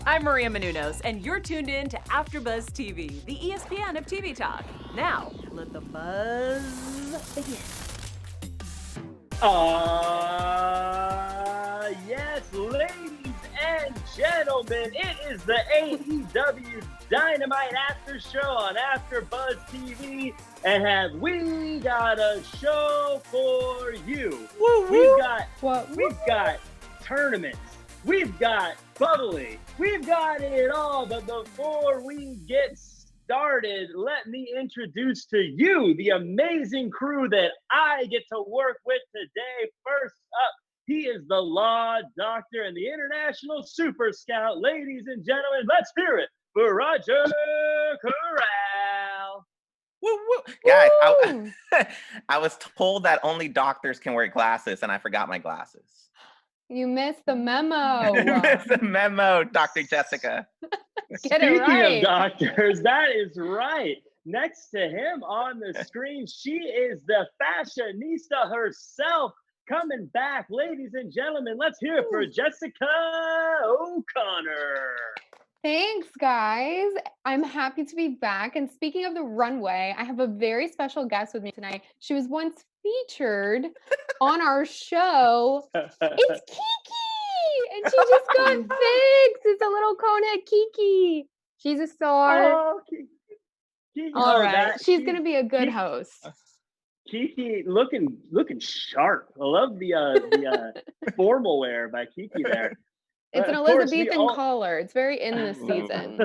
I'm Maria Menounos, and you're tuned in to AfterBuzz TV, the ESPN of TV talk. Now, let the buzz begin. Yes, ladies and gentlemen, it is the AEW Dynamite After Show on AfterBuzz TV, and have we got a show for you? We've got tournaments, we've got bubbly, we've got it all. But before we get started, let me introduce to you the amazing crew that I get to work with today. First up, he is the Law Doctor and the International Super Scout. Ladies and gentlemen, let's hear it for Roger Corrall. Woo, woo. Guys, I was told that only doctors can wear glasses, and I forgot my glasses. You missed the memo. You missed the memo, Dr. Jessica. Speaking of doctors, that is right. Next to him on the screen, she is the fashionista herself, coming back. Ladies and gentlemen, let's hear it for Jessica O'Connor. Thanks, guys. I'm happy to be back. And speaking of the runway, I have a very special guest with me tonight. She was once featured on our show. It's Kiki! And she just got fixed. It's a little conehead Kiki. She's a star. Oh, Kiki. All right. She's going to be a good host. Kiki looking sharp. I love the formal wear by Kiki there. It's an Elizabethan collar. It's very in this season.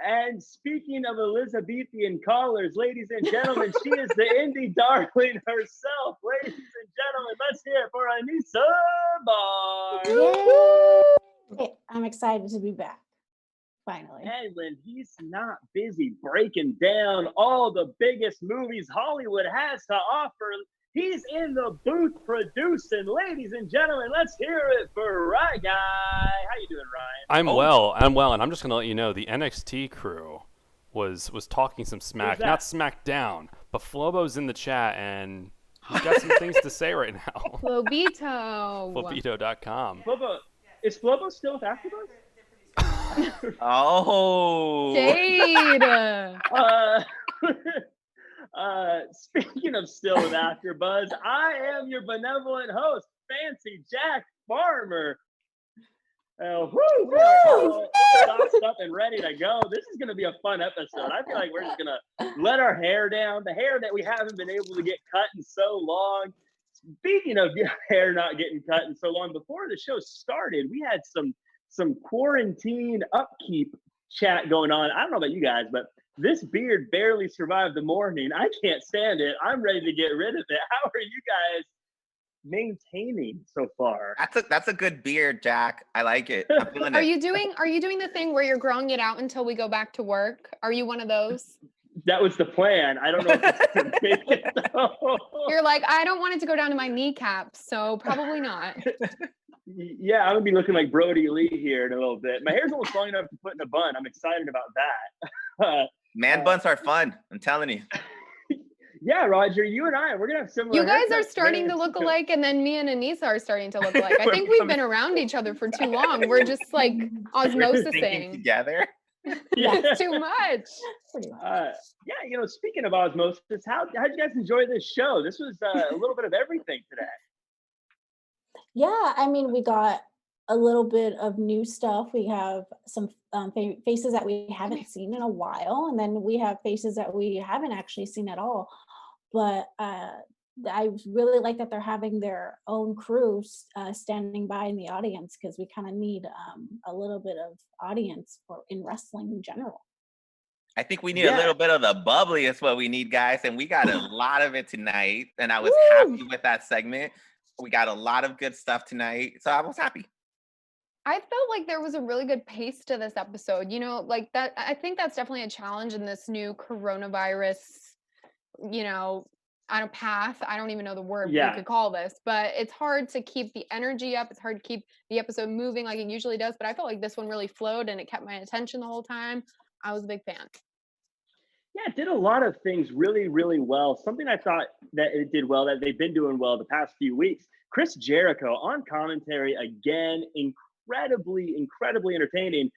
And speaking of Elizabethan collars, ladies and gentlemen, she is the indie darling herself. Ladies and gentlemen, let's hear it for Anissa Barr. Yay! I'm excited to be back. Finally. And when he's not busy breaking down all the biggest movies Hollywood has to offer, he's in the booth producing. Ladies and gentlemen, let's hear it for Ryan Guy. How you doing, Ryan? I'm well, and I'm just gonna let you know the NXT crew was talking some smack, not smackdown, but Flobo's in the chat and he's got some things to say right now. Flobito. Flobito.com. Flobo, is Flobo still with AfterBuzz? Oh. Jade. Speaking of still with AfterBuzz, I am your benevolent host, Fancy Jack Farmer. We are all stocked up and ready to go. This is going to be a fun episode. I feel like we're just going to let our hair down, the hair that we haven't been able to get cut in so long. Speaking of hair not getting cut in so long, before the show started, we had some quarantine upkeep chat going on. I don't know about you guys, but this beard barely survived the morning. I can't stand it. I'm ready to get rid of it. How are you guys maintaining so far? That's a good beard, Jack. I like it. I'm feeling Are you doing the thing where you're growing it out until we go back to work? Are you one of those? That was the plan. I don't know if it's gonna make it though. You're like, I don't want it to go down to my kneecaps, so probably not. Yeah, I'm gonna be looking like Brody Lee here in a little bit. My hair's almost long enough to put in a bun. I'm excited about that. Man buns are fun. I'm telling you. Yeah, Roger, you and we're gonna have similar. You guys are starting to look alike, and then me and Anissa are starting to look alike. I think we've been around each other for too long. We're just like osmosising together. Yeah, it's too much. Yeah, speaking of osmosis, how'd you guys enjoy this show? This was a little bit of everything today. Yeah, I mean, we got a little bit of new stuff. We have some faces that we haven't seen in a while, and then we have faces that we haven't actually seen at all. But I really like that they're having their own crews standing by in the audience, because we kind of need a little bit of audience in wrestling in general. I think we need a little bit of the bubbly is what we need, guys. And we got a lot of it tonight. And I was happy with that segment. We got a lot of good stuff tonight. So I was happy. I felt like there was a really good pace to this episode. Like that. I think that's definitely a challenge in this new coronavirus, path. I don't even know the word we could call this, but it's hard to keep the energy up. It's hard to keep the episode moving like it usually does. But I felt like this one really flowed and it kept my attention the whole time. I was a big fan. Yeah, it did a lot of things really, really well. Something I thought that it did well, that they've been doing well the past few weeks. Chris Jericho on commentary again, incredibly entertaining.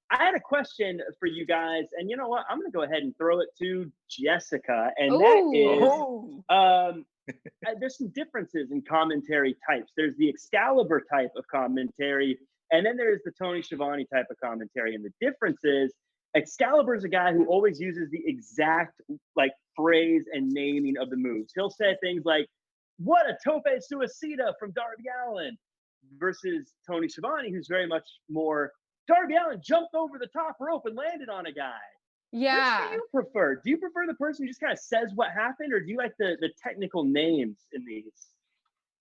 I had a question for you guys, and you know what? I'm going to go ahead and throw it to Jessica, and that is there's some differences in commentary types. There's the Excalibur type of commentary, and then there's the Tony Schiavone type of commentary. And the difference is Excalibur is a guy who always uses the exact like phrase and naming of the moves. He'll say things like, "What a tope suicida" from Darby Allin, versus Tony Schiavone, who's very much more, Darby Allin jumped over the top rope and landed on a guy. Yeah. Which do you prefer? Do you prefer the person who just kind of says what happened, or do you like the technical names in these?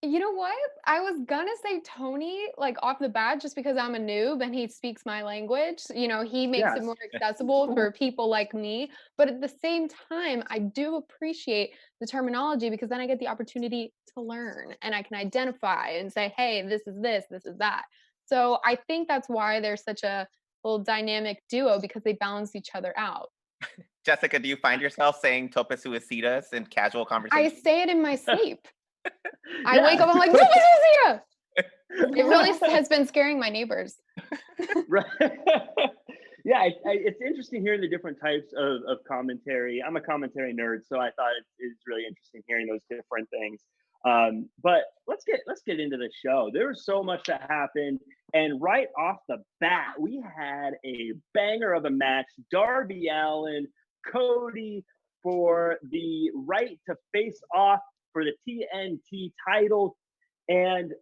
You know what? I was gonna say Tony, like off the bat, just because I'm a noob and he speaks my language. You know, he makes it Yes. more accessible for people like me. But at the same time, I do appreciate the terminology because then I get the opportunity to learn and I can identify and say, hey, this is this is that. So I think that's why they're such a little dynamic duo because they balance each other out. Jessica, do you find yourself saying tope suicidas in casual I conversation? say it in my sleep. I Yeah. wake up, I'm like, "Tope suicida!" It really has been scaring my neighbors. Right. Yeah, it's interesting hearing the different types of commentary. I'm a commentary nerd, so I thought it's really interesting hearing those different things. But let's get into the show. There was so much that happened, and right off the bat, we had a banger of a match. Darby Allin, Cody for the right to face off for the TNT title, and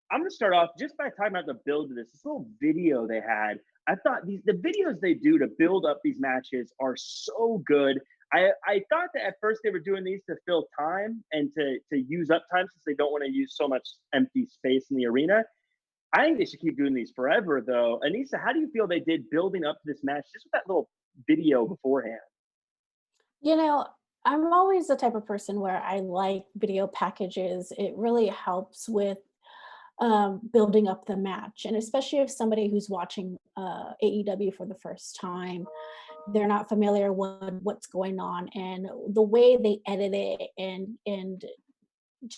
I'm going to start off just by talking about the build to this little video they had. I thought the videos they do to build up these matches are so good. I thought that at first they were doing these to fill time and to use up time since they don't want to use so much empty space in the arena. I think they should keep doing these forever, though. Anissa, how do you feel they did building up this match just with that little video beforehand? You know, I'm always the type of person where I like video packages. It really helps with building up the match. And especially if somebody who's watching AEW for the first time, they're not familiar with what's going on, and the way they edit it and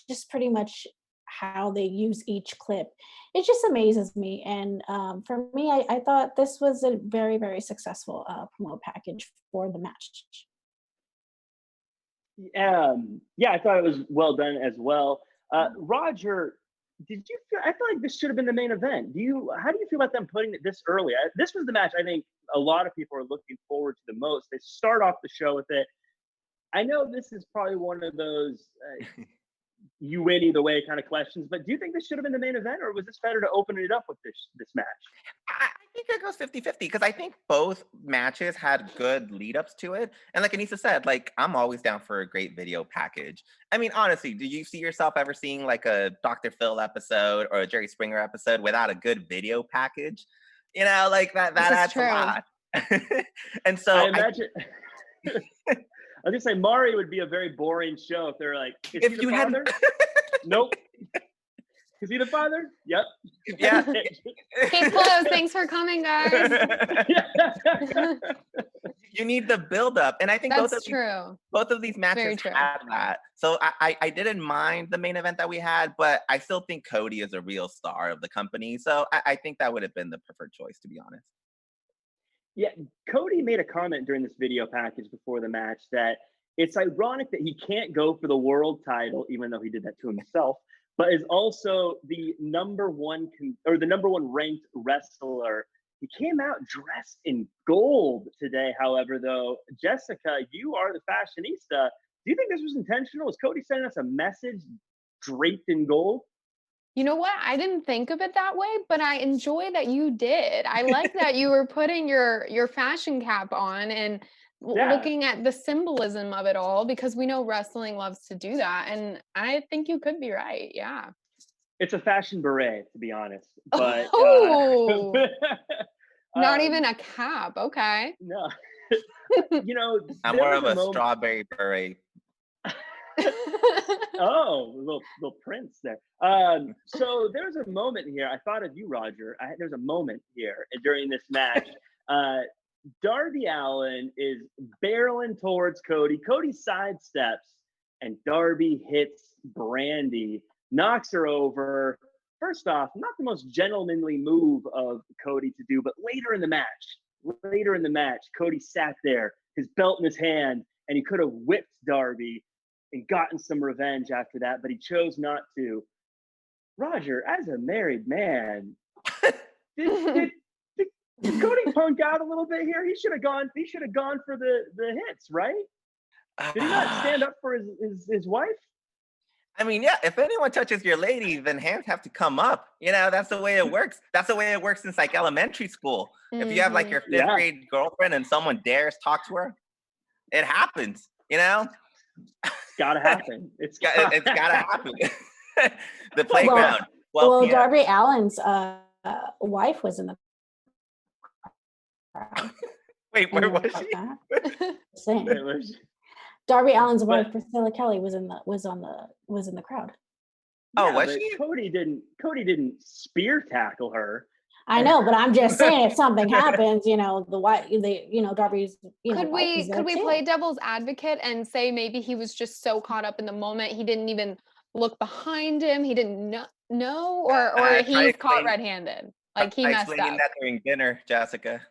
just pretty much how they use each clip, it just amazes me. And for me, I thought this was a very, very successful promo package for the match. Yeah, I thought it was well done as well. Roger, did you feel? I feel like this should have been the main event. How do you feel about them putting it this early? This was the match I think a lot of people are looking forward to the most. They start off the show with it. I know this is probably one of those you win either way kind of questions, but do you think this should have been the main event, or was this better to open it up with this match? I think it goes 50-50 because I think both matches had good lead ups to it. And like Anissa said, like I'm always down for a great video package. I mean, honestly, do you see yourself ever seeing like a Dr. Phil episode or a Jerry Springer episode without a good video package? You know, like that adds a lot. And so I imagine I was gonna say Mari would be a very boring show if they're like, is he the father? Nope. Is he the father? Yep. Yeah. Case closed. Thanks for coming, guys. You need the build up. And I think That's both of these matches had that. So I didn't mind the main event that we had, but I still think Cody is a real star of the company. So I think that would have been the preferred choice, to be honest. Yeah, Cody made a comment during this video package before the match that it's ironic that he can't go for the world title, even though he did that to himself, but is also the number one ranked wrestler. He came out dressed in gold today, however, though. Jessica, you are the fashionista. Do you think this was intentional? Was Cody sending us a message draped in gold? You know what? I didn't think of it that way, but I enjoy that you did. I like that you were putting your fashion cap on and looking at the symbolism of it all, because we know wrestling loves to do that. And I think you could be right. Yeah. It's a fashion beret, to be honest. But not even a cap. Okay. No. You know, I'm more of a strawberry beret. Oh, little prince there. So there's a moment here. I thought of you, Roger. There's a moment here during this match. Darby Allin is barreling towards Cody. Cody sidesteps, and Darby hits Brandy, knocks her over. first off, not the most gentlemanly move of Cody to do, but later in the match, Cody sat there, his belt in his hand, and he could have whipped Darby and gotten some revenge after that, but he chose not to. Roger, as a married man, did Cody punk out a little bit here? He should have gone for the hits, right? Did he not stand up for his wife? I mean, yeah, if anyone touches your lady, then hands have to come up. You know, that's the way it works. That's the way it works since like elementary school. If you have like your fifth grade girlfriend and someone dares talk to her, it happens, you know? It's gotta happen. It's gotta happen. The playground. Well, Darby Allin's wife was in the crowd. Wait, where was she? Same. Darby Allin's wife, Priscilla Kelly, was in the crowd. Oh, yeah, was she? Cody didn't spear tackle her. I know, but I'm just saying, if something happens, you know, Darby's. Could we play devil's advocate and say maybe he was just so caught up in the moment he didn't even look behind him, he didn't know, or he's caught red-handed, like he messed up. That during dinner, Jessica.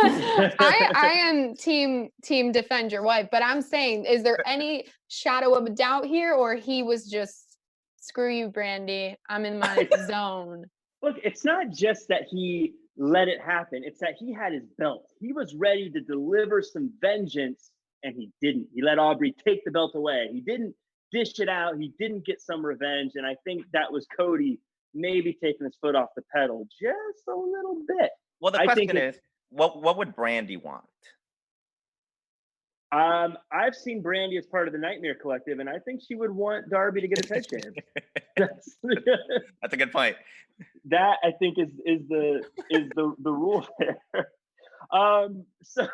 I am team defend your wife, but I'm saying, is there any shadow of a doubt here, or he was just screw you, Brandy, I'm in my zone? Look, it's not just that he let it happen, it's that he had his belt. He was ready to deliver some vengeance, and he didn't. He let Aubrey take the belt away. He didn't dish it out. He didn't get some revenge, and I think that was Cody maybe taking his foot off the pedal just a little bit. Well, the question is, what would Brandy want? I've seen Brandy as part of the Nightmare Collective, and I think she would want Darby to get attention. That's a good point. That I think is the rule there. So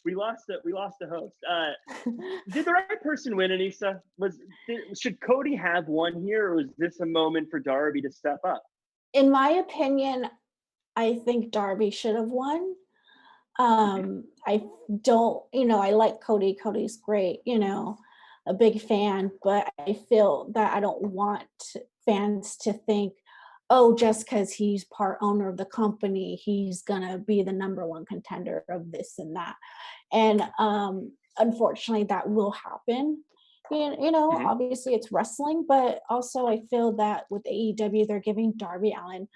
we lost a host. Did the right person win, Anissa? Should Cody have won here, or was this a moment for Darby to step up? In my opinion, I think Darby should have won. I don't, I like Cody. Cody's great, a big fan, but I feel that I don't want fans to think, oh, just because he's part owner of the company, he's gonna be the number one contender of this and that. And unfortunately, that will happen. Obviously it's wrestling, but also I feel that with AEW, they're giving Darby Allin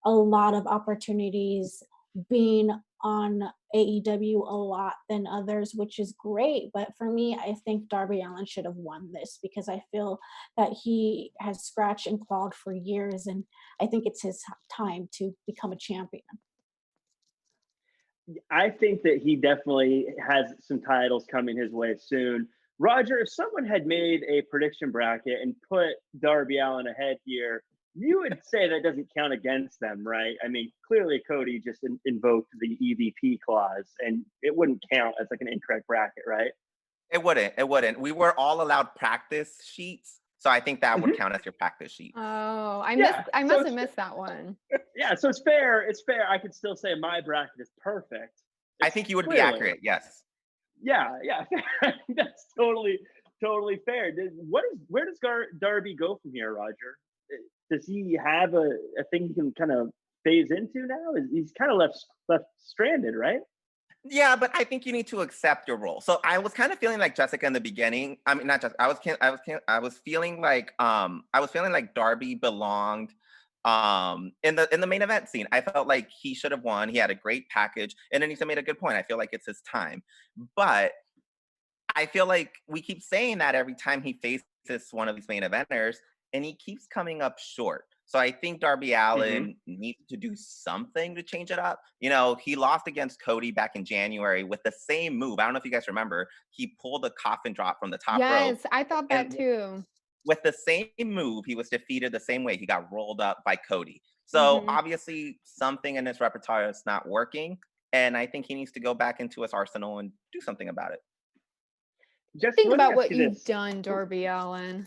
a lot of opportunities being on AEW a lot than others, which is great. But for me, I think Darby Allin should have won this because I feel that he has scratched and clawed for years, and I think it's his time to become a champion. I think that he definitely has some titles coming his way soon. Roger, if someone had made a prediction bracket and put Darby Allin ahead here, you would say that doesn't count against them, right? I mean, clearly Cody just invoked the EVP clause, and it wouldn't count as like an incorrect bracket, right? It wouldn't. We were all allowed practice sheets, so I think that would count as your practice sheet. Oh, I must have missed that one. Yeah, so it's fair. It's fair. I could still say my bracket is perfect. I think you would be accurate. Yes. Yeah. That's totally fair. Where does Darby go from here, Roger? Does he have a thing he can kind of phase into now? He's kind of left stranded, right? Yeah, but I think you need to accept your role. So I was kind of feeling like Jessica in the beginning. I mean, not just I was feeling like Darby belonged in the main event scene. I felt like he should have won. He had a great package, and Anissa made a good point. I feel like it's his time, but I feel like we keep saying that every time he faces one of these main eventers, and he keeps coming up short. So I think Darby Allin needs to do something to change it up. He lost against Cody back in January with the same move. I don't know if you guys remember. He pulled a coffin drop from the top rope. Yes, I thought that too. With the same move, he was defeated the same way. He got rolled up by Cody. So obviously something in his repertoire is not working. And I think he needs to go back into his arsenal and do something about it. Think about what you've done, Darby Allin.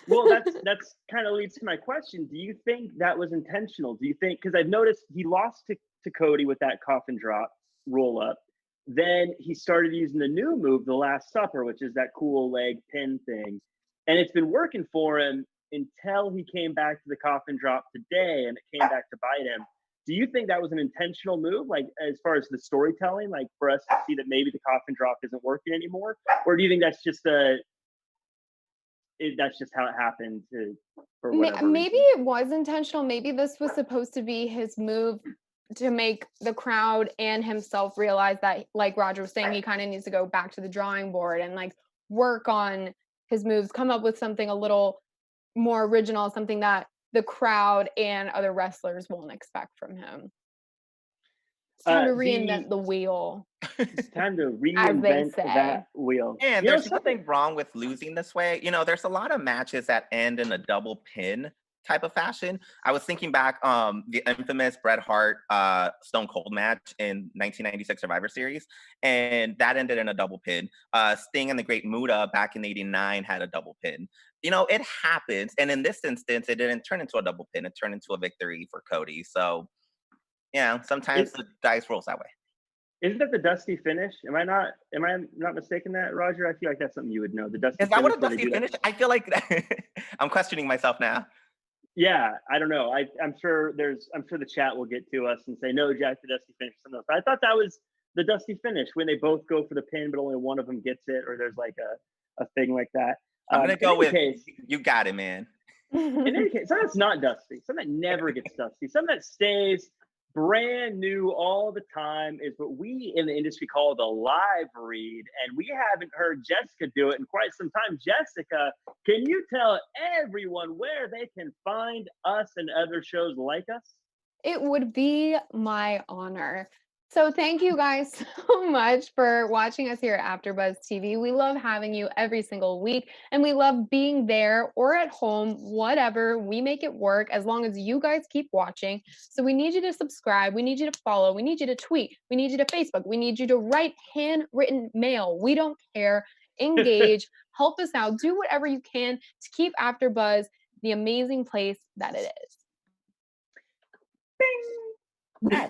Well, that's kind of leads to my question. Do you think that was intentional? Do you think, because I've noticed he lost to Cody with that coffin drop roll up. Then he started using the new move, the Last Supper, which is that cool leg pin thing. And it's been working for him. until he came back to the coffin drop today and it came back to bite him. Do you think that was an intentional move, like as far as the storytelling, like for us to see that maybe the coffin drop isn't working anymore? Or do you think that's just that's just how it happened for whatever Maybe reason? it was intentional. Maybe this was supposed to be his move to make the crowd and himself realize that, like Roger was saying, he kind of needs to go back to the drawing board and like work on his moves, come up with something a little more original, something that the crowd and other wrestlers won't expect from him. It's time to reinvent the wheel. It's time to As they reinvent say. that wheel. And You know, there's nothing wrong with losing this way. You know, there's a lot of matches that end in a double pin type of fashion. I was thinking back, the infamous Bret Hart Stone Cold match in 1996 Survivor Series, and that ended in a double pin. Sting and the Great Muta back in '89 had a double pin. You know, it happens, and in this instance, it didn't turn into a double pin. It turned into a victory for Cody. So, yeah, sometimes the dice rolls that way. Isn't that the Dusty finish? Am I not mistaken that, Roger? I feel like that's something you would know. The Dusty Is that finish. what a Dusty finish? I feel like I'm questioning myself now. Yeah, I don't know. I'm sure the chat will get to us and say, no, Jack, the Dusty finish. Something else. But I thought that was the Dusty finish when they both go for the pin, but only one of them gets it, or there's like a thing like that. I'm gonna go with case, you got it, man. In any case, something that's not Dusty, something that never gets Dusty, something that stays brand new all the time is what we in the industry call the live read. And we haven't heard Jessica do it in quite some time. Jessica, can you tell everyone where they can find us and other shows like us? It would be my honor. So thank you guys so much for watching us here at AfterBuzz TV. We love having you every single week, and we love being there or at home, whatever. We make it work as long as you guys keep watching. So we need you to subscribe. We need you to follow. We need you to tweet. We need you to Facebook. We need you to write handwritten mail. We don't care. Engage. Help us out. Do whatever you can to keep AfterBuzz the amazing place that it is.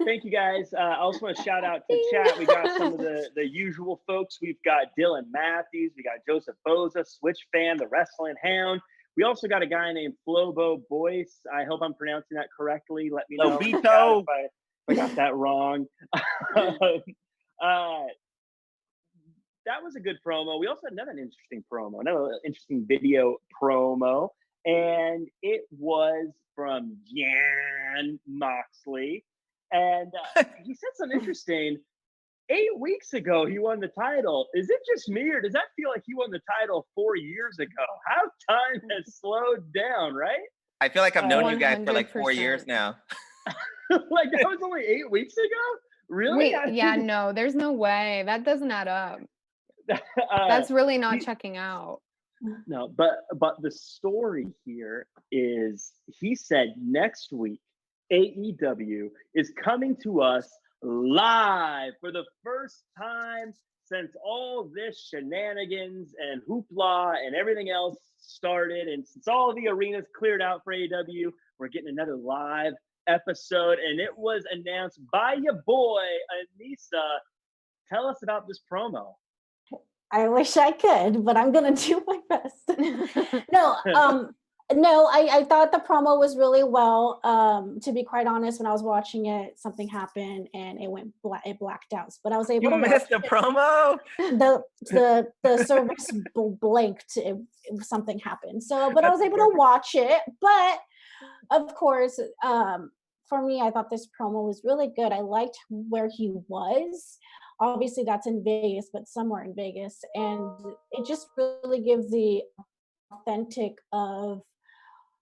Thank you guys. I also want to shout out to chat. We got some of the usual folks. We've got Dylan Matthews. We got Joseph Boza, Switch Fan, the Wrestling Hound. We also got a guy named Flobo Boyce. I hope I'm pronouncing that correctly. Let me know if I got that wrong. That was a good promo. We also had another interesting video promo, and it was from Jan Moxley. And he said something interesting. 8 weeks ago, he won the title. Is it just me, or does that feel like he won the title 4 years ago? How time has slowed down, right? I feel like I've known you guys for like 4 100%. years now. Like that was only 8 weeks ago? Really? Wait, yeah, no, there's no way. That doesn't add up. That's really not checking out. No, but the story here is he said next week AEW is coming to us live for the first time since all this shenanigans and hoopla and everything else started, and since all the arenas cleared out for AEW, we're getting another live episode, and it was announced by your boy Anissa. Tell us about this promo. I wish I could, but I'm gonna do my best. No, I thought the promo was really well. To be quite honest, when I was watching it, something happened and it blacked out. But I was able to miss the promo. The service blanked. Something happened. But I was able to watch it. But of course, for me, I thought this promo was really good. I liked where he was. Obviously, that's in Vegas, but somewhere in Vegas, and it just really gives the authentic of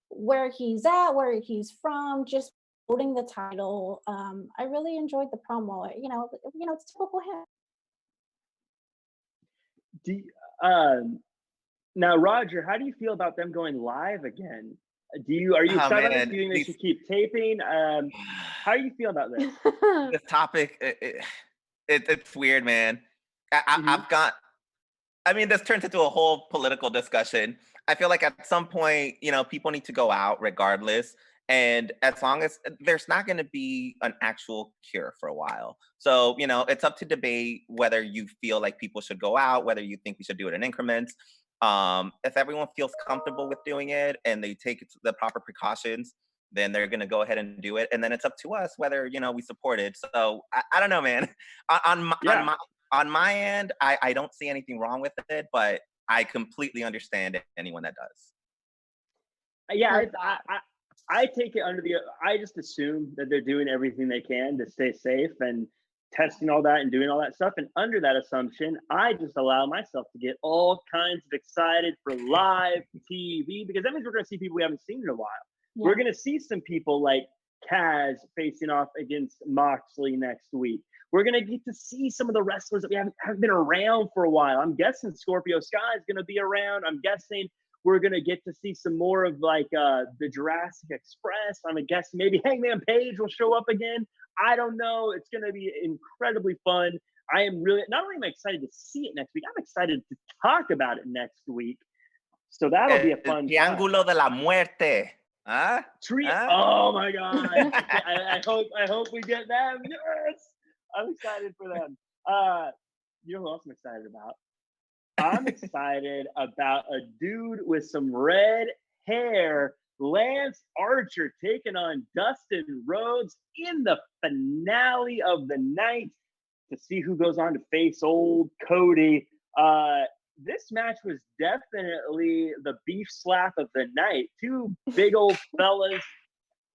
where he's at, where he's from, just holding the title. I really enjoyed the promo. You know, it's typical him. Now, Roger, how do you feel about them going live again? Are you excited about this? Do you think they should keep taping? How do you feel about this? This topic, it's weird, man. This turns into a whole political discussion. I feel like at some point, people need to go out regardless. And as long as there's not going to be an actual cure for a while. So, it's up to debate whether you feel like people should go out, whether you think we should do it in increments. If everyone feels comfortable with doing it and they take the proper precautions, then they're gonna go ahead and do it, and then it's up to us whether we support it. So I don't know, man. On my end, I don't see anything wrong with it, but I completely understand anyone that does. Yeah, I take it I just assume that they're doing everything they can to stay safe and testing all that and doing all that stuff. And under that assumption, I just allow myself to get all kinds of excited for live TV, because that means we're going to see people we haven't seen in a while. Yeah. We're going to see some people like Kaz facing off against Moxley next week. We're going to get to see some of the wrestlers that we haven't been around for a while. I'm guessing Scorpio Sky is going to be around. I'm guessing we're going to get to see some more of like the Jurassic Express. I'm guessing maybe Hangman Page will show up again. I don't know. It's going to be incredibly fun. I am really, not only am I excited to see it next week, I'm excited to talk about it next week. So that'll be a fun Triángulo de la Muerte. Huh? Oh my God. I hope we get them. Yes. I'm excited for them. You know who else I'm excited about? I'm excited about a dude with some red hair, Lance Archer, taking on Dustin Rhodes in the finale of the night to see who goes on to face old Cody. This match was definitely the beef slap of the night. Two big old fellas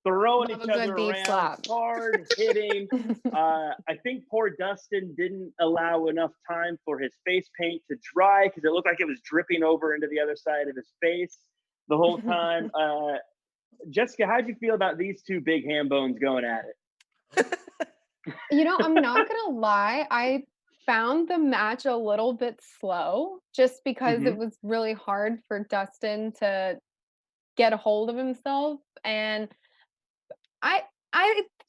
throwing each other around, hard hitting. I think poor Dustin didn't allow enough time for his face paint to dry because it looked like it was dripping over into the other side of his face the whole time. Jessica, how'd you feel about these two big ham bones going at it? I'm not gonna lie. I found the match a little bit slow just because it was really hard for Dustin to get a hold of himself. And I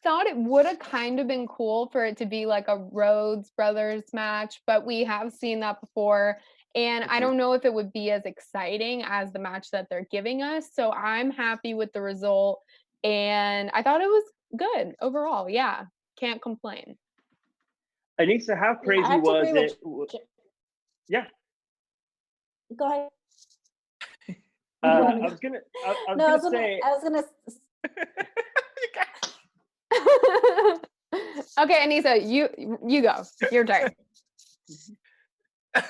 thought it would have kind of been cool for it to be like a Rhodes Brothers match, but we have seen that before. And I don't know if it would be as exciting as the match that they're giving us. So I'm happy with the result. And I thought it was good overall. Yeah. Can't complain. Anissa, how crazy was it? Yeah. Go ahead. I was gonna say. Okay, Anissa, you go. Your turn. I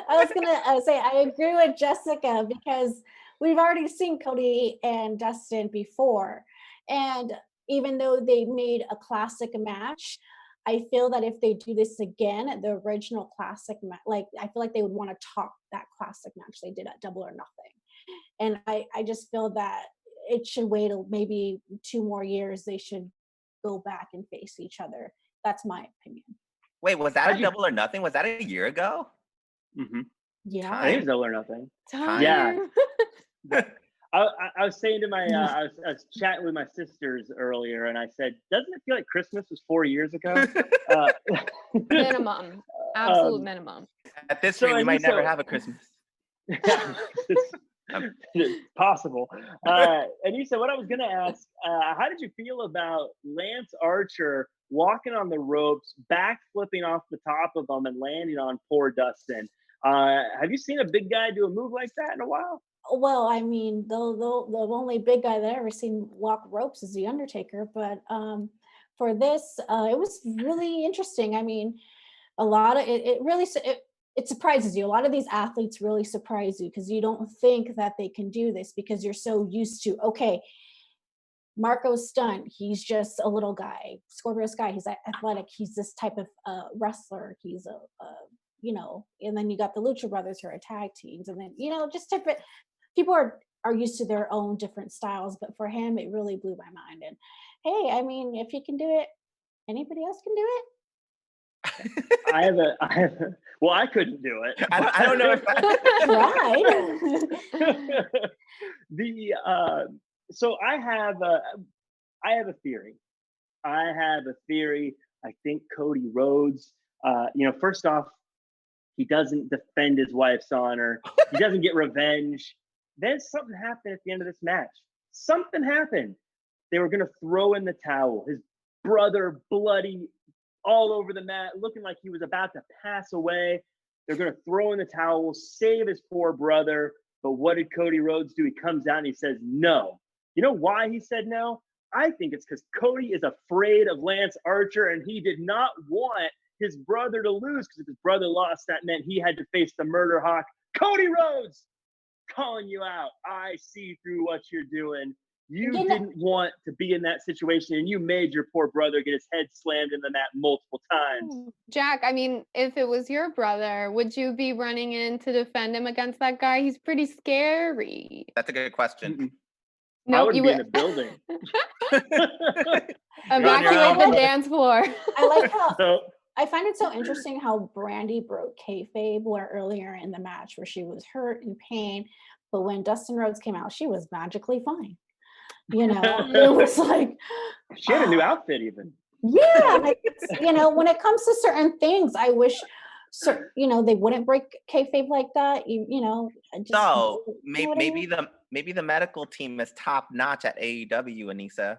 was gonna say I agree with Jessica because we've already seen Cody and Dustin before, and even though they made a classic match, I feel that if they do this again, the original classic match, like I feel like they would want to top that classic match they did at Double or Nothing, and I just feel that it should wait maybe 2 more years. They should go back and face each other. That's my opinion. Wait, was that a Double or Nothing? Was that a year ago? Mm-hmm. Yeah, I think it's Double or Nothing. Time. Yeah. I was saying to my, I was chatting with my sisters earlier, and I said, "Doesn't it feel like Christmas was 4 years ago?" Minimum, absolute minimum. At this rate, we might never have a Christmas. It's possible. Anissa, what I was going to ask, how did you feel about Lance Archer walking on the ropes, backflipping off the top of them, and landing on poor Dustin? Have you seen a big guy do a move like that in a while? Well, I mean, the only big guy that I've ever seen walk ropes is The Undertaker. But for this, it was really interesting. I mean, a lot of it surprises you. A lot of these athletes really surprise you because you don't think that they can do this because you're so used to, okay, Marco's stunned. He's just a little guy. Scorpio Sky, he's athletic. He's this type of wrestler. He's and then you got the Lucha Brothers who are tag teams. And then, just different people are used to their own different styles. But for him, it really blew my mind. And hey, I mean, if he can do it, anybody else can do it. Well, I couldn't do it. I don't know if right. So I have a theory. I think Cody Rhodes, first off, he doesn't defend his wife's honor. He doesn't get revenge. Then something happened at the end of this match. Something happened. They were going to throw in the towel. His brother, bloody, all over the mat, looking like he was about to pass away. They're going to throw in the towel, save his poor brother. But what did Cody Rhodes do? He comes out and he says no. You know why he said no? I think it's because Cody is afraid of Lance Archer, and he did not want his brother to lose, because if his brother lost, that meant he had to face the murder hawk, Cody Rhodes, calling you out. I see through what you're doing. You didn't want to be in that situation, and you made your poor brother get his head slammed in the mat multiple times. Jack, I mean, if it was your brother, would you be running in to defend him against that guy? He's pretty scary. That's a good question. I No, wouldn't you be in would the building. evacuate the dance floor. I like how So, I find it so interesting how Brandy broke kayfabe where earlier in the match where she was hurt in pain, but when Dustin Rhodes came out, she was magically fine. You know, it was like she had a new outfit even. yeah, like, you know, when it comes to certain things, I wish they wouldn't break kayfabe like that. You know, So you know what I mean? maybe the medical team is top notch at AEW, Anissa.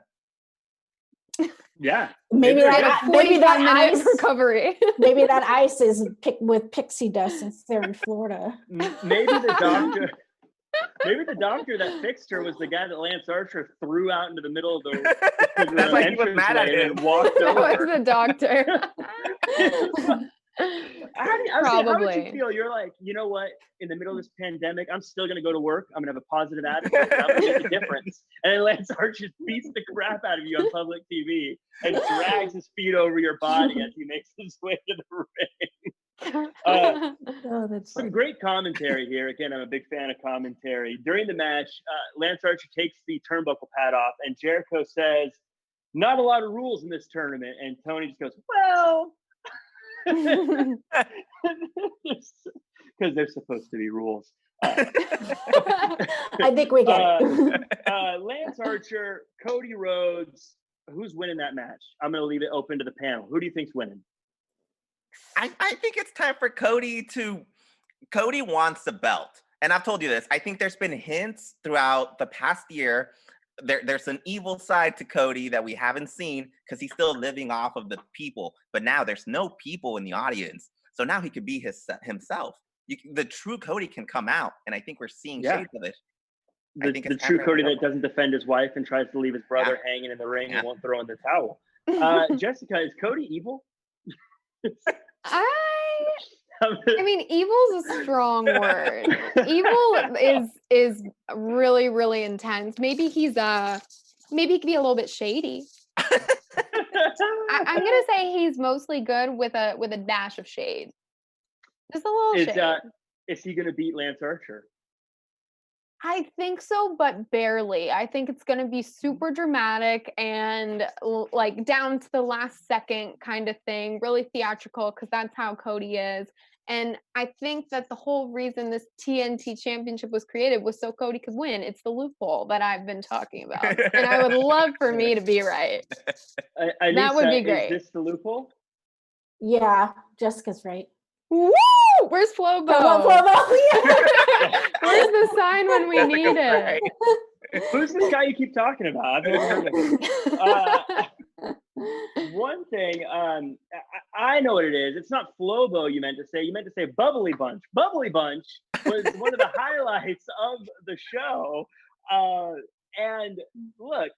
Yeah. Maybe that 45-minute ice recovery. maybe that ice is with pixie dust since they're in Florida. Maybe the doctor that fixed her was the guy that Lance Archer threw out into the middle of the That's why he was mad at entranceway him. and walked That was over. the doctor. How would Probably. you feel? You're like, you know what? In the middle of this pandemic, I'm still going to go to work. I'm going to have a positive attitude. And I'm going to make a difference. And then Lance Archer beats the crap out of you on public TV and drags his feet over your body as he makes his way to the ring. Oh, that's Some great commentary here. Again, I'm a big fan of commentary. During the match, Lance Archer takes the turnbuckle pad off, and Jericho says, "Not a lot of rules in this tournament." And Tony just goes, "Well," because there's supposed to be rules. I think we get it. Lance Archer, Cody Rhodes. Who's winning that match? I'm going to leave it open to the panel. Who do you think's winning? I think it's time for Cody wants the belt. And I've told you this. I think there's been hints throughout the past year. There's an evil side to Cody that we haven't seen because he's still living off of the people. But now there's no people in the audience. So now he could be himself. The true Cody can come out. And I think we're seeing shades of it. The true Cody that doesn't defend his wife and tries to leave his brother hanging in the ring and won't throw in the towel. Jessica, is Cody evil? I mean, evil's a strong word. Evil is really, really intense. Maybe he could be a little bit shady. I'm gonna say he's mostly good with a dash of shade. Just a little shade. Is he gonna beat Lance Archer? I think so, but barely. I think it's going to be super dramatic and like down to the last second kind of thing, really theatrical, because that's how Cody is. And I think that the whole reason this TNT championship was created was so Cody could win. It's the loophole that I've been talking about. And I would love for me to be right. Anissa, that would be great. Is this the loophole? Yeah, Jessica's right. Woo! Where's Flobo? Yeah. Where's the sign when we need it? Who's this guy you keep talking about? I've never heard of him. One thing, I know what it is. It's not Flobo you meant to say. You meant to say Bubbly Bunch. Bubbly Bunch was one of the highlights of the show. And look,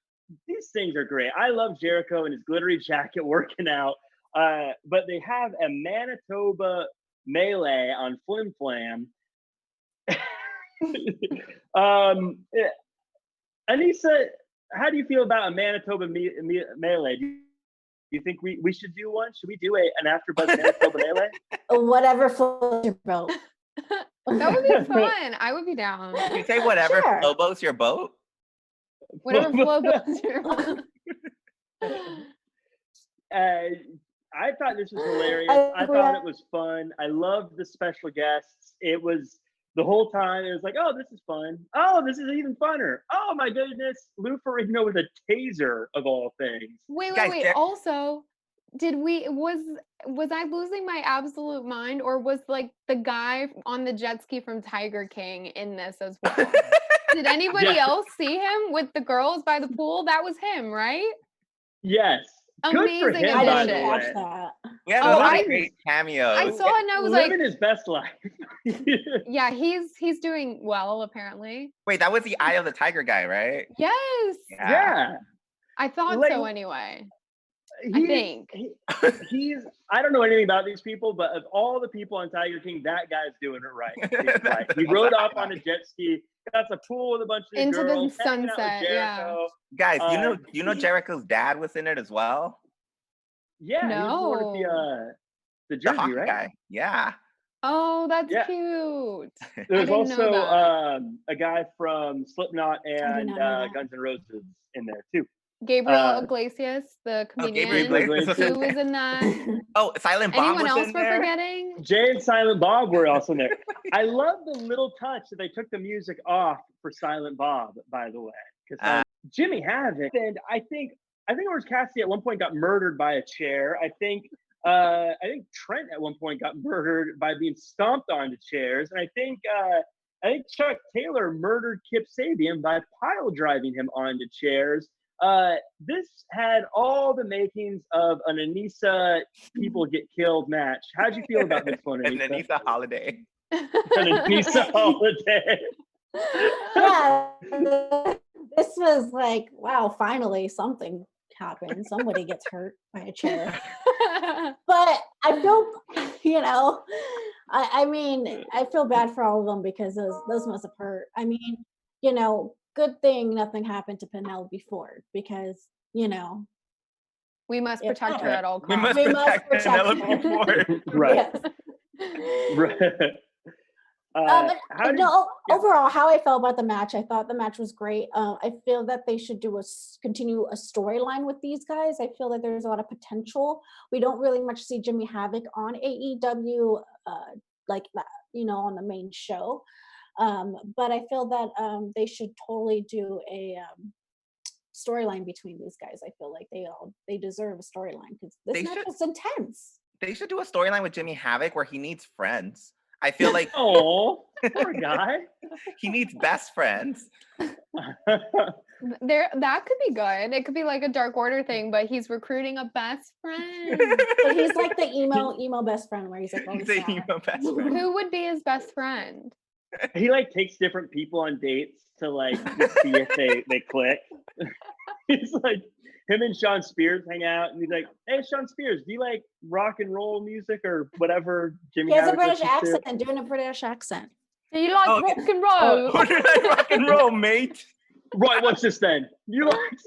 these things are great. I love Jericho and his glittery jacket working out. But they have a Manitoba melee on Flim Flam. Anissa, how do you feel about a Manitoba melee? Do you think we should do one? Should we do an AfterBuzz Manitoba melee? Whatever floats your boat. That would be fun. I would be down. You say whatever Sure. Flobo's your boat? Whatever Flobo's your boat. I thought this was hilarious. I thought it was fun. I loved the special guests. It was the whole time. It was like, oh, this is fun. Oh, this is even funner. Oh my goodness, Lou Ferrigno with a taser of all things. Wait. Guys, Also, was I losing my absolute mind, or was like the guy on the jet ski from Tiger King in this as well? Did anybody else see him with the girls by the pool? That was him, right? Yes. Good for Amazing him, I by didn't the catch way. that. We had Oh, a lot I- of great cameos. I saw it and I was like, living his best life. yeah, he's doing well apparently. Wait, that was the Eye of the Tiger guy, right? Yes. Yeah. I thought Like- so anyway. He's- think. he's I don't know anything about these people, but of all the people on Tiger King, that guy's doing it right. He's right. He rode off on a jet ski, got a pool with a bunch of Into the girls, hanging out with sunset, yeah. Jericho. Guys, Uh, you know Jericho's dad was in it as well? Yeah, he was the one with the The jersey, hockey right? guy. Yeah. Oh, that's Yeah. cute. There's didn't know also that. a guy from Slipknot and not know that. Guns N' Roses in there too. Gabriel Iglesias, the comedian, Gabriel Iglesias. who was in that. Oh, Silent Bob Anyone was else in we're there. forgetting? Jay and Silent Bob were also in there. I love the little touch that they took the music off for Silent Bob, by the way. Because Jimmy Havoc, and I think Orange Cassidy at one point got murdered by a chair. I think Trent at one point got murdered by being stomped onto chairs, and I think Chuck Taylor murdered Kip Sabian by pile driving him onto chairs. This had all the makings of an Anissa people get killed match. How'd you feel about this one, And Anissa? Anissa Holiday. An Anissa holiday. Yeah, this was like, wow, finally something happened. Somebody gets hurt by a chair. But I feel, I mean, I feel bad for all of them because those must have hurt. I mean, good thing nothing happened to Penelope Ford because, We must Yeah. protect her at all We costs. must We must protect protect Penelope her. Ford. Right. yes. Right. But how did- no, yeah. overall, how I felt about the match, I thought the match was great. I feel that they should continue a storyline with these guys. I feel that there's a lot of potential. We don't really much see Jimmy Havoc on AEW, like that, on the main show. But I feel that they should totally do a storyline between these guys. I feel like they deserve a storyline because this They match should. was intense. They should do a storyline with Jimmy Havoc where he needs friends. I feel like Oh, poor guy. he needs best friends. That could be good. It could be like a Dark Order thing, but he's recruiting a best friend. But he's like the emo best friend where he's like always He's a sad. emo best friend. Who would be his best friend? He takes different people on dates to just see if they click. He's like him and Sean Spears hang out, and he's like, "Hey, Sean Spears, do you like rock and roll music or whatever?" Jimmy He has a Havoc British listens to?" accent, doing a British accent. Do you like Oh, rock and roll? Who did I rock and roll, mate? Right, what's this then? You like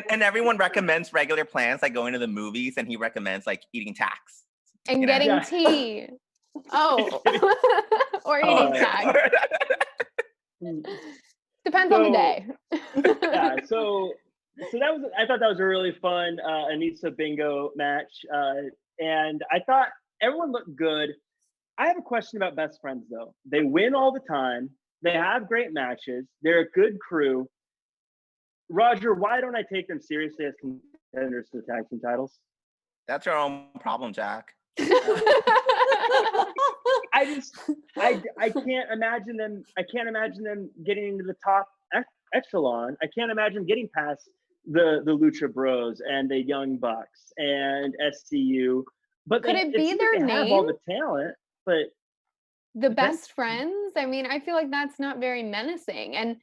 And everyone recommends regular plans like going to the movies, and he recommends like eating tax. And You know? getting Yeah. tea. Oh. Or eating Oh, tax. Depends on the So- day. yeah, so I thought that was a really fun Anissa bingo match, and I thought everyone looked good. I have a question about best friends though. They win all the time. They have great matches. They're a good crew. Roger, why don't I take them seriously as contenders to the tag team titles? That's your own problem, Jack. I can't imagine them. I can't imagine them getting into the top echelon. I can't imagine getting past the Lucha Bros and the Young Bucks and SCU. But Could it be seems their they have all name? the talent, but The best friends? I mean, I feel like that's not very menacing. And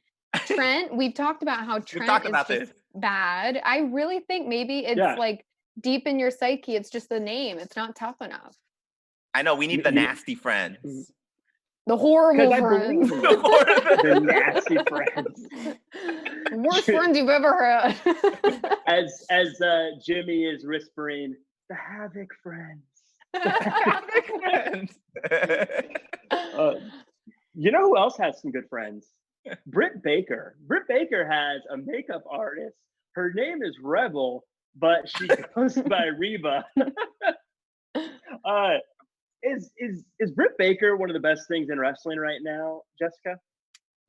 Trent, we've talked about how Trent talked is about just bad. I really think maybe it's Yeah. like deep in your psyche, it's just the name. It's not tough enough. I know we need the nasty friends. The horrible because I friends. believe the nasty friends. Worst friends you've ever had. As Jimmy is whispering, the Havoc friends. You know who else has some good friends? Britt Baker. Britt Baker has a makeup artist. Her name is Rebel, but she goes by Reba. Is Britt Baker one of the best things in wrestling right now, Jessica?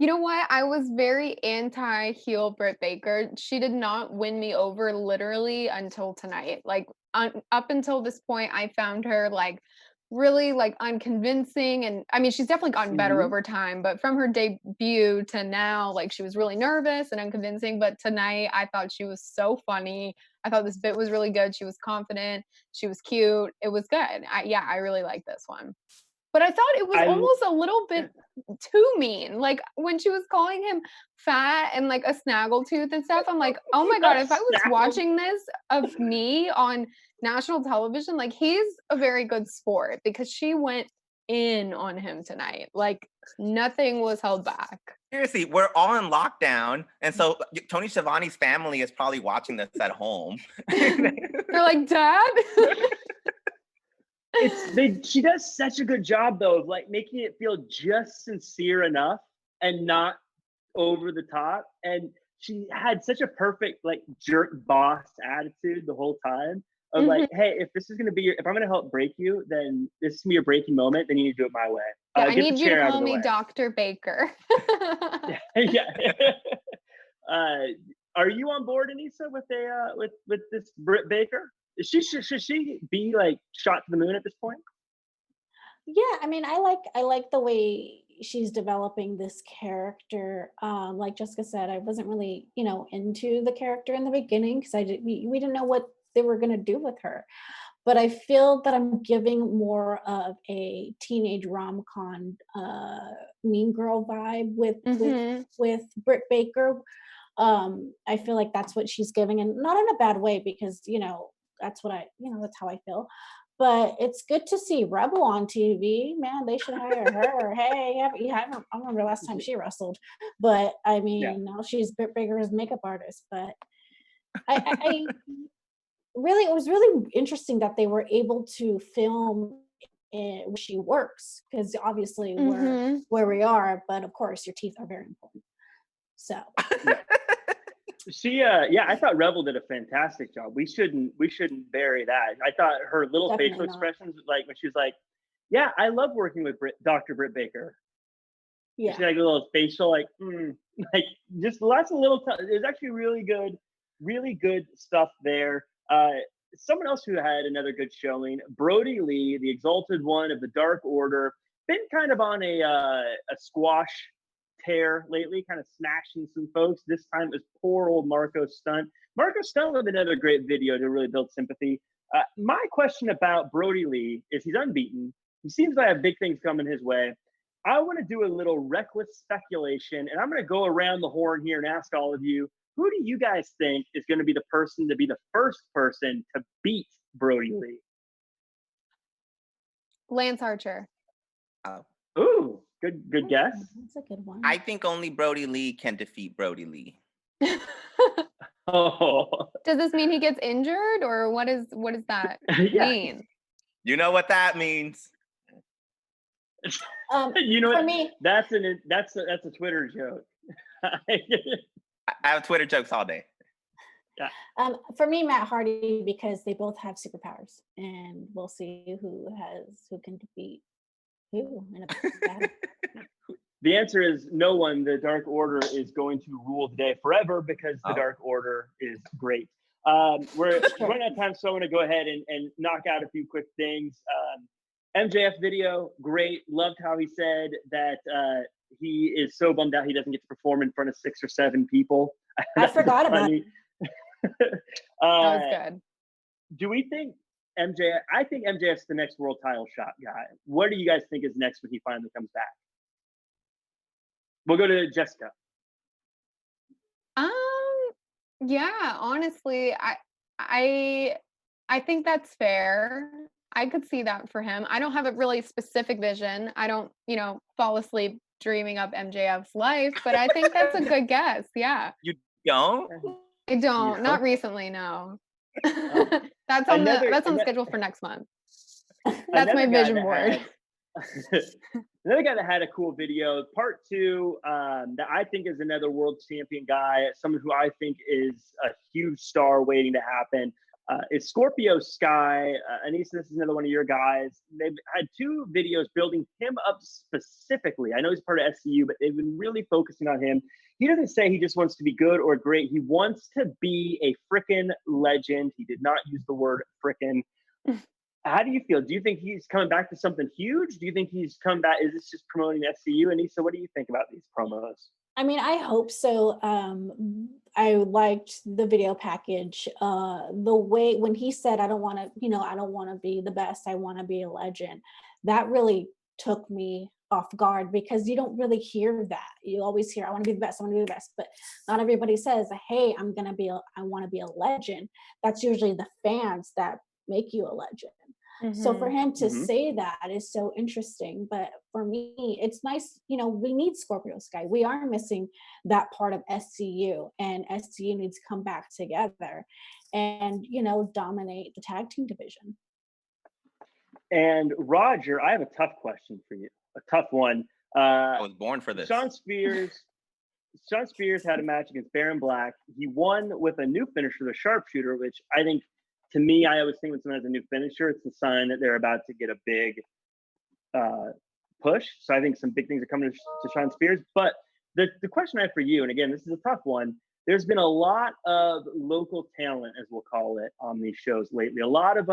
You know what? I was very anti-heel Britt Baker. She did not win me over literally until tonight. Like up until this point, I found her really unconvincing. And I mean, she's definitely gotten better over time, but from her debut to now, she was really nervous and unconvincing. But tonight I thought she was so funny. I thought this bit was really good. She was confident. She was cute. It was good. I really like this one. But I thought it was almost a little bit too mean. Like when she was calling him fat and like a snaggletooth and stuff, I'm like, oh my God, if I was watching this of me on national television, like he's a very good sport because she went in on him tonight. Like nothing was held back. Seriously, we're all in lockdown. And so Tony Schiavone's family is probably watching this at home. They're like, Dad? She does such a good job though of like making it feel just sincere enough and not over the top. And she had such a perfect like jerk boss attitude the whole time of like, hey, if this is gonna be if I'm gonna help break you, then this is gonna be your breaking moment, then you need to do it my way. Yeah, I need you to call me Dr. Baker. Yeah. Are you on board, Anissa, with this Britt Baker? Should she be like shot to the moon at this point? Yeah, I mean, I like the way she's developing this character. Like Jessica said, I wasn't really, into the character in the beginning because we didn't know what they were gonna do with her. But I feel that I'm giving more of a teenage rom-com mean girl vibe with Britt Baker. I feel like that's what she's giving, and not in a bad way because that's what that's how I feel. But it's good to see Rebel on TV. Man, they should hire her. Hey, I remember last time she wrestled, but I mean, now she's Britt Baker's makeup artist. But I really, it was really interesting that they were able to film where she works because obviously we're where we are. But of course, your teeth are very important. So. She I thought Rebel did a fantastic job. We shouldn't bury that. I thought her little facial expressions, like when she was like, yeah, I love working with Dr. Britt Baker. Yeah. She had like a little facial like just lots of little it was actually really good stuff there. Someone else who had another good showing, Brody Lee, the Exalted One of the Dark Order, been kind of on a squash tear lately, kind of smashing some folks. This time it was poor old Marco Stunt. Marco Stunt with another great video to really build sympathy. My question about Brody Lee is he's unbeaten. He seems to have big things coming his way. I want to do a little reckless speculation, and I'm going to go around the horn here and ask all of you, who do you guys think is going to be the person to be the first person to beat Brody Lee? Lance Archer. Ooh. Good guess. That's a good one. I think only Brody Lee can defeat Brody Lee. Oh. Does this mean he gets injured, or what does that mean? You know what that means. You know for what? Me, that's a Twitter joke. I have Twitter jokes all day. Yeah. For me, Matt Hardy, because they both have superpowers, and we'll see who can defeat who in a battle. The answer is no one. The Dark Order is going to rule the day forever because the Dark Order is great. We're running out of time, so I'm going to go ahead and knock out a few quick things. MJF video, great. Loved how he said that he is so bummed out he doesn't get to perform in front of 6 or 7 people. I forgot about it. That was good. Do we think MJF? I think MJF's the next world title shot guy. What do you guys think is next when he finally comes back? We'll go to Jessica. Yeah, honestly, I think that's fair. I could see that for him. I don't have a really specific vision. I don't, fall asleep dreaming up MJF's life, but I think that's a good guess. Yeah. You don't? I don't. Yeah. Not recently, no. That's on the schedule for next month. That's my vision board. Another guy that had a cool video, part 2, that I think is another world champion guy, someone who I think is a huge star waiting to happen, is Scorpio Sky. Anissa, this is another one of your guys. They've had 2 videos building him up specifically. I know he's part of SCU, but they've been really focusing on him. He doesn't say he just wants to be good or great. He wants to be a frickin' legend. He did not use the word frickin'. How do you feel? Do you think he's coming back to something huge? Do you think he's come back? Is this just promoting SCU? Anissa, what do you think about these promos? I mean, I hope so. I liked the video package. The way when he said, "I don't want to, I don't want to be the best. I want to be a legend." That really took me off guard because you don't really hear that. You always hear, "I want to be the best. I want to be the best," but not everybody says, "Hey, I want to be a legend." That's usually the fans that make you a legend. So for him to say that is so interesting. But for me, it's nice, we need Scorpio Sky. We are missing that part of SCU, and SCU needs to come back together and, dominate the tag team division. And Roger, I have a tough question for you. A tough one. I was born for this. Shawn Spears had a match against Baron Black. He won with a new finisher, the sharpshooter, which I think, to me, I always think when someone has a new finisher, it's a sign that they're about to get a big push. So I think some big things are coming to Shawn Spears. But the question I have for you, and again, this is a tough one. There's been a lot of local talent, as we'll call it, on these shows lately. A lot of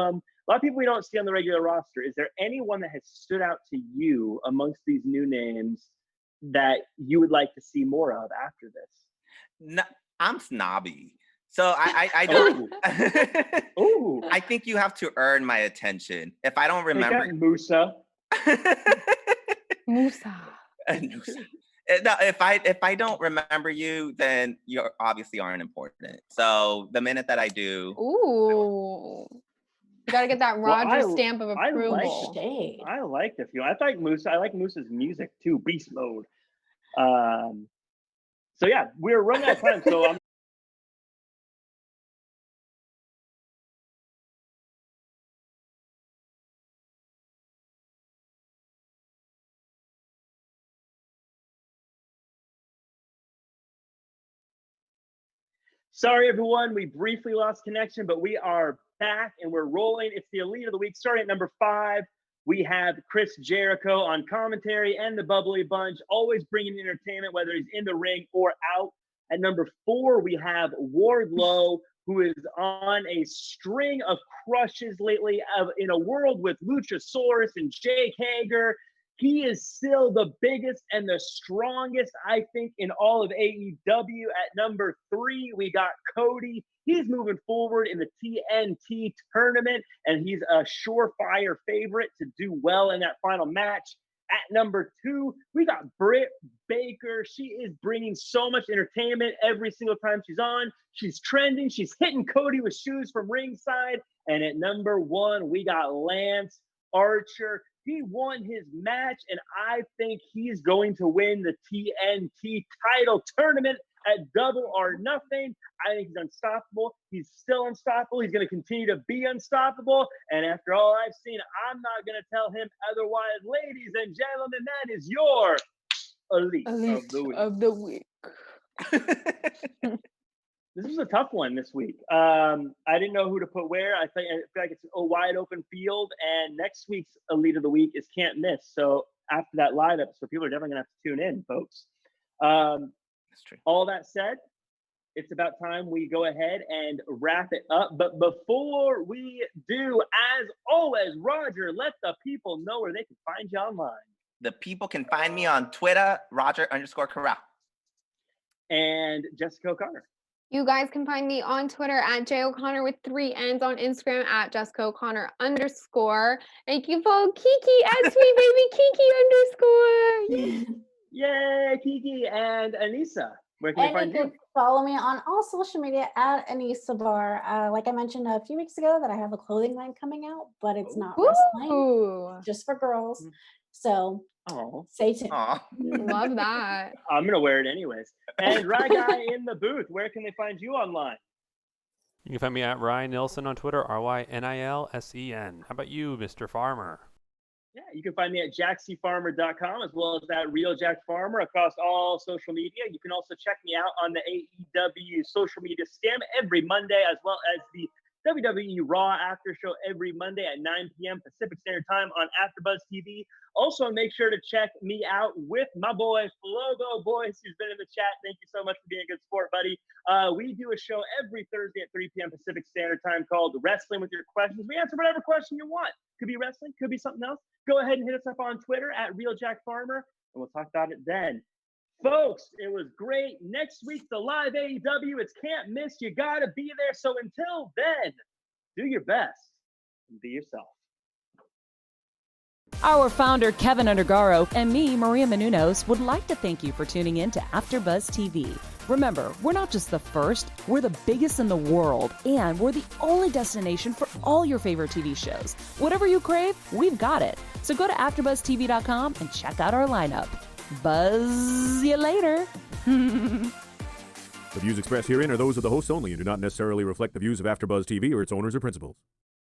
people we don't see on the regular roster. Is there anyone that has stood out to you amongst these new names that you would like to see more of after this? No, I'm snobby. So I don't. Ooh. I think you have to earn my attention. If I don't remember, Musa. Musa. No, if I don't remember you, then you obviously aren't important. So the minute that I do, Ooh, you gotta get that Roger stamp of approval. I like the few. I like Musa's music too. Beast mode. So yeah, we're running out of time. So I'm. Sorry, everyone. We briefly lost connection, but we are back and we're rolling. It's the Elite of the Week. Starting at number 5, we have Chris Jericho on commentary and the Bubbly Bunch, always bringing entertainment, whether he's in the ring or out. At number 4, we have Wardlow, who is on a string of crushes lately in a world with Luchasaurus and Jake Hager. He is still the biggest and the strongest, I think, in all of AEW. At number 3, we got Cody. He's moving forward in the TNT tournament, and he's a surefire favorite to do well in that final match. At number 2, we got Brit Baker. She is bringing so much entertainment every single time she's on. She's trending. She's hitting Cody with shoes from ringside. And at number 1, we got Lance Archer. He won his match, and I think he's going to win the TNT Title Tournament at Double or Nothing. I think he's unstoppable. He's still unstoppable. He's going to continue to be unstoppable. And after all I've seen, I'm not going to tell him otherwise. Ladies and gentlemen, that is your Elite of the Week. This was a tough one this week. I didn't know who to put where. I feel like it's a wide open field. And next week's Elite of the Week is Can't Miss. So after that live episode, people are definitely going to have to tune in, folks. That's true. All that said, it's about time we go ahead and wrap it up. But before we do, as always, Roger, let the people know where they can find you online. The people can find me on Twitter, Roger_Corrall. And Jessica O'Connor. You guys can find me on Twitter at JO'Connor with 3 N's, on Instagram at Jessica O'Connor _. And you can follow Kiki at Sweet Baby Kiki _. Yay, Kiki and Anissa. Where can they find you? Follow me on all social media at Anissa Barr. Like I mentioned a few weeks ago that I have a clothing line coming out, but it's not wrestling, just for girls. So stay tuned. Love that. I'm going to wear it anyways. And Rye Guy in the booth, where can they find you online? You can find me at Ryan Nilsen on Twitter, RYNILSEN. How about you, Mr. Farmer? Yeah, you can find me at jackcfarmer.com as well as that Real Jack Farmer across all social media. You can also check me out on the AEW social media scam every Monday, as well as the WWE Raw After Show every Monday at 9 p.m. Pacific Standard Time on AfterBuzz TV. Also, make sure to check me out with my boy, Flogo Boyce, who's been in the chat. Thank you so much for being a good sport, buddy. We do a show every Thursday at 3 p.m. Pacific Standard Time called Wrestling with Your Questions. We answer whatever question you want. Could be wrestling, could be something else. Go ahead and hit us up on Twitter at RealJackFarmer, and we'll talk about it then. Folks, it was great. Next week, the live AEW. It's can't miss. You got to be there. So until then, do your best and be yourself. Our founder, Keven Undergaro, and me, Maria Menounos, would like to thank you for tuning in to AfterBuzz TV. Remember, we're not just the first, we're the biggest in the world, and we're the only destination for all your favorite TV shows. Whatever you crave, we've got it. So go to AfterBuzzTV.com and check out our lineup. Buzz you later. The views expressed herein are those of the hosts only and do not necessarily reflect the views of AfterBuzz TV or its owners or principals.